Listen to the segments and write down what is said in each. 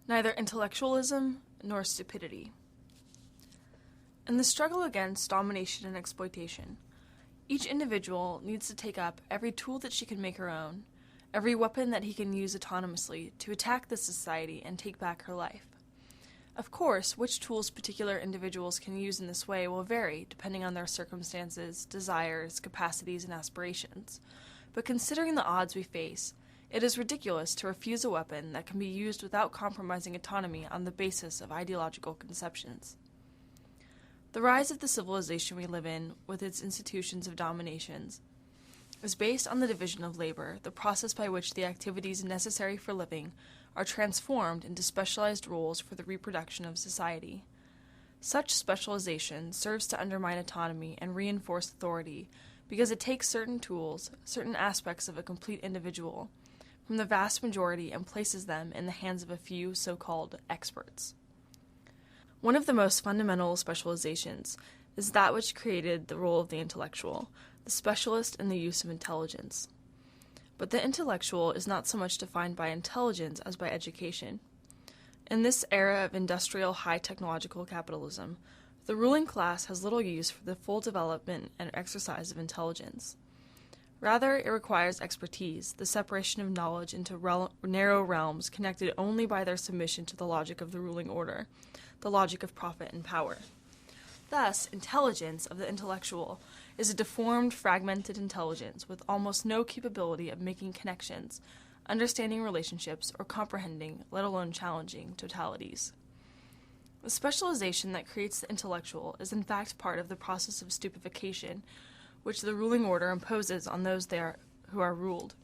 neither intellectualism nor stupidity. In the struggle against domination and exploitation, each individual needs to take up every tool that she can make her own, every weapon that he can use autonomously to attack the society and take back her life. Of course, which tools particular individuals can use in this way will vary depending on their circumstances, desires, capacities, and aspirations. But considering the odds we face, it is ridiculous to refuse a weapon that can be used without compromising autonomy on the basis of ideological conceptions. The rise of the civilization we live in, with its institutions of dominations, is based on the division of labor, the process by which the activities necessary for living are transformed into specialized roles for the reproduction of society. Such specialization serves to undermine autonomy and reinforce authority because it takes certain tools, certain aspects of a complete individual, from the vast majority and places them in the hands of a few so-called experts. One of the most fundamental specializations is that which created the role of the intellectual, the specialist in the use of intelligence. But the intellectual is not so much defined by intelligence as by education. In this era of industrial high-technological capitalism, the ruling class has little use for the full development and exercise of intelligence. Rather, it requires expertise, the separation of knowledge into narrow realms connected only by their submission to the logic of the ruling order, the logic of profit and power. Thus, intelligence of the intellectual is a deformed, fragmented intelligence with almost no capability of making connections, understanding relationships, or comprehending, let alone challenging, totalities. The specialization that creates the intellectual is in fact part of the process of stupefaction, which the ruling order imposes on those who are ruled.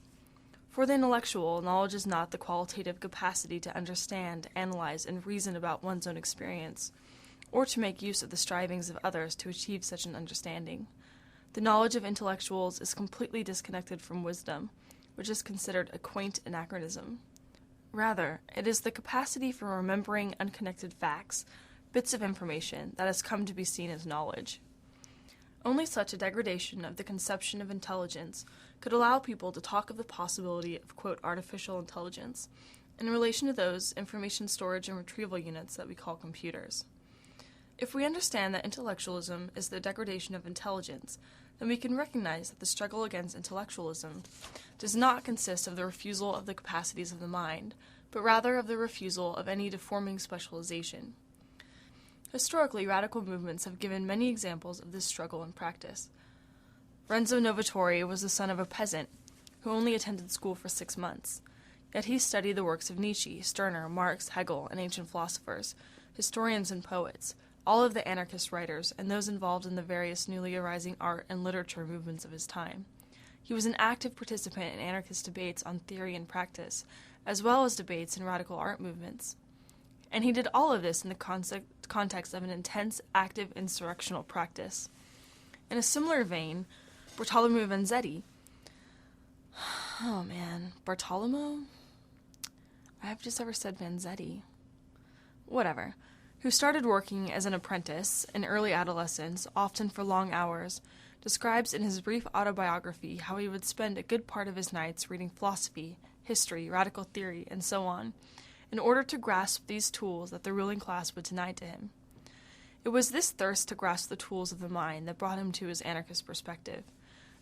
For the intellectual, knowledge is not the qualitative capacity to understand, analyze, and reason about one's own experience, or to make use of the strivings of others to achieve such an understanding. The knowledge of intellectuals is completely disconnected from wisdom, which is considered a quaint anachronism. Rather, it is the capacity for remembering unconnected facts, bits of information, that has come to be seen as knowledge. Only such a degradation of the conception of intelligence could allow people to talk of the possibility of, quote, artificial intelligence in relation to those information storage and retrieval units that we call computers. If we understand that intellectualism is the degradation of intelligence, then we can recognize that the struggle against intellectualism does not consist of the refusal of the capacities of the mind, but rather of the refusal of any deforming specialization. Historically, radical movements have given many examples of this struggle in practice. Renzo Novatore was the son of a peasant who only attended school for 6 months, yet he studied the works of Nietzsche, Stirner, Marx, Hegel, and ancient philosophers, historians and poets, all of the anarchist writers, and those involved in the various newly arising art and literature movements of his time. He was an active participant in anarchist debates on theory and practice, as well as debates in radical art movements. And he did all of this in the context of an intense, active insurrectional practice. In a similar vein, Bartolomeo Vanzetti, Bartolomeo? I've just ever said Vanzetti. Whatever. Who started working as an apprentice in early adolescence, often for long hours, describes in his brief autobiography how he would spend a good part of his nights reading philosophy, history, radical theory, and so on, in order to grasp these tools that the ruling class would deny to him. It was this thirst to grasp the tools of the mind that brought him to his anarchist perspective.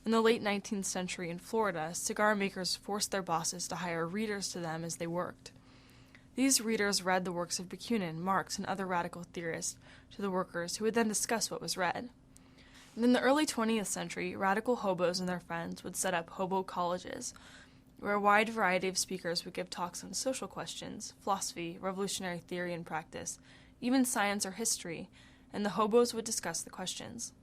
In the late 19th century in Florida, cigar makers forced their bosses to hire readers to them as they worked. These readers read the works of Bakunin, Marx, and other radical theorists to the workers, who would then discuss what was read. And in the early 20th century, radical hobos and their friends would set up hobo colleges, where a wide variety of speakers would give talks on social questions, philosophy, revolutionary theory and practice, even science or history, and the hobos would discuss the questions.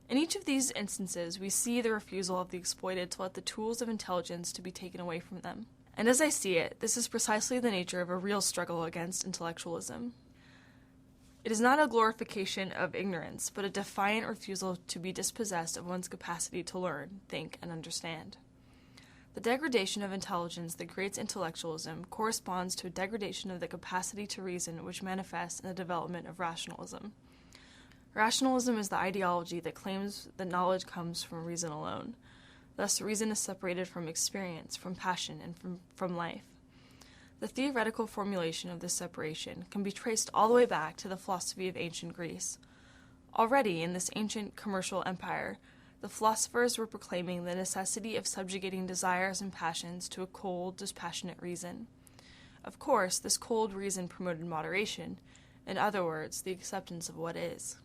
In each of these instances, we see the refusal of the exploited to let the tools of intelligence to be taken away from them. And as I see it, this is precisely the nature of a real struggle against intellectualism. It is not a glorification of ignorance, but a defiant refusal to be dispossessed of one's capacity to learn, think, and understand. The degradation of intelligence that creates intellectualism corresponds to a degradation of the capacity to reason which manifests in the development of rationalism. Rationalism is the ideology that claims that knowledge comes from reason alone. Thus, reason is separated from experience, from passion, and from life. The theoretical formulation of this separation can be traced all the way back to the philosophy of ancient Greece. Already in this ancient commercial empire, the philosophers were proclaiming the necessity of subjugating desires and passions to a cold, dispassionate reason. Of course, this cold reason promoted moderation, in other words, the acceptance of what is.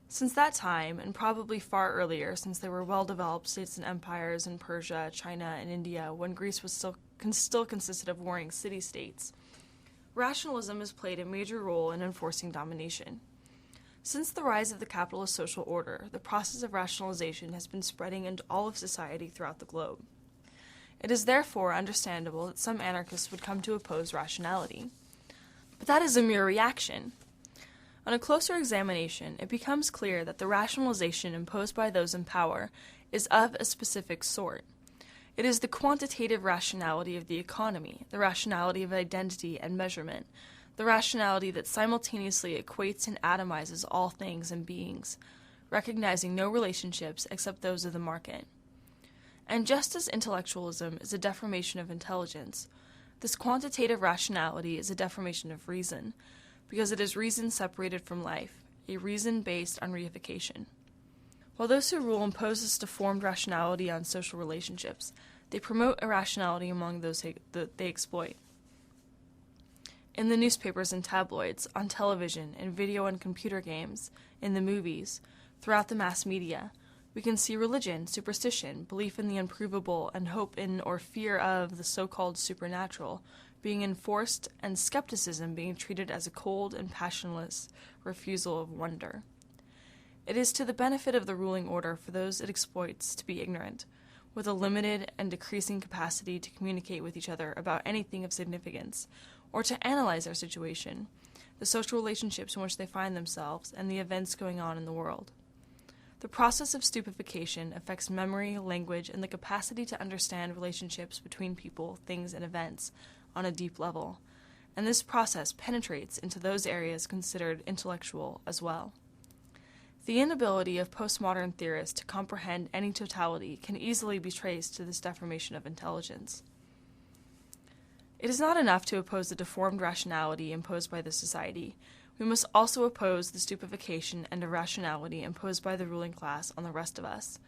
Since that time, and probably far earlier, since there were well-developed states and empires in Persia, China, and India, when Greece was still consisted of warring city-states, rationalism has played a major role in enforcing domination. Since the rise of the capitalist social order, the process of rationalization has been spreading into all of society throughout the globe. It is therefore understandable that some anarchists would come to oppose rationality. But that is a mere reaction. On a closer examination, it becomes clear that the rationalization imposed by those in power is of a specific sort. It is the quantitative rationality of the economy, the rationality of identity and measurement, the rationality that simultaneously equates and atomizes all things and beings, recognizing no relationships except those of the market. And just as intellectualism is a deformation of intelligence, this quantitative rationality is a deformation of reason, because it is reason separated from life, a reason based on reification. While those who rule impose this deformed rationality on social relationships, they promote irrationality among those that they exploit. In the newspapers and tabloids, on television, in video and computer games, in the movies, throughout the mass media, we can see religion, superstition, belief in the unprovable, and hope in or fear of the so-called supernatural being enforced, and skepticism being treated as a cold and passionless refusal of wonder. It is to the benefit of the ruling order for those it exploits to be ignorant, with a limited and decreasing capacity to communicate with each other about anything of significance, or to analyze their situation, the social relationships in which they find themselves, and the events going on in the world. The process of stupefaction affects memory, language, and the capacity to understand relationships between people, things, and events on a deep level, and this process penetrates into those areas considered intellectual as well. The inability of postmodern theorists to comprehend any totality can easily be traced to this deformation of intelligence. It is not enough to oppose the deformed rationality imposed by the society. We must also oppose the stupefaction and irrationality imposed by the ruling class on the rest of us.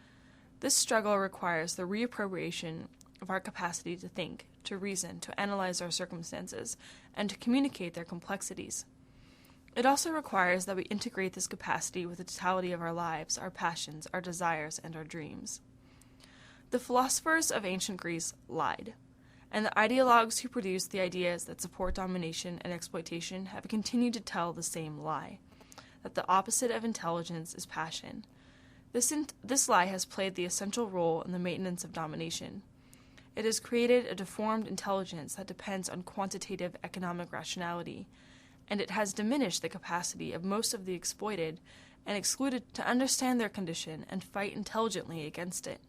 This struggle requires the reappropriation of our capacity to think, to reason, to analyze our circumstances, and to communicate their complexities. It also requires that we integrate this capacity with the totality of our lives, our passions, our desires, and our dreams. The philosophers of ancient Greece lied, and the ideologues who produced the ideas that support domination and exploitation have continued to tell the same lie, that the opposite of intelligence is passion. This lie has played the essential role in the maintenance of domination. It has created a deformed intelligence that depends on quantitative economic rationality, and it has diminished the capacity of most of the exploited and excluded to understand their condition and fight intelligently against it.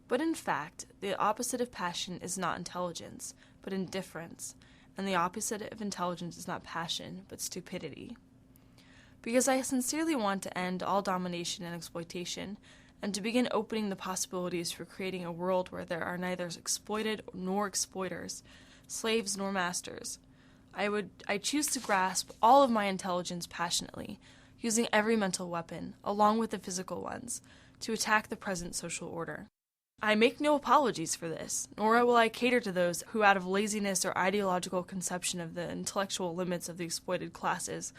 But in fact, the opposite of passion is not intelligence, but indifference, and the opposite of intelligence is not passion, but stupidity. Because I sincerely want to end all domination and exploitation, and to begin opening the possibilities for creating a world where there are neither exploited nor exploiters, slaves nor masters, I choose to grasp all of my intelligence passionately, using every mental weapon, along with the physical ones, to attack the present social order. I make no apologies for this, nor will I cater to those who, out of laziness or ideological conception of the intellectual limits of the exploited classes,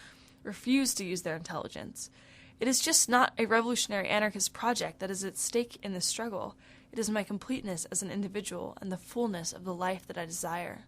refuse to use their intelligence. It is just not a revolutionary anarchist project that is at stake in this struggle. It is my completeness as an individual and the fullness of the life that I desire.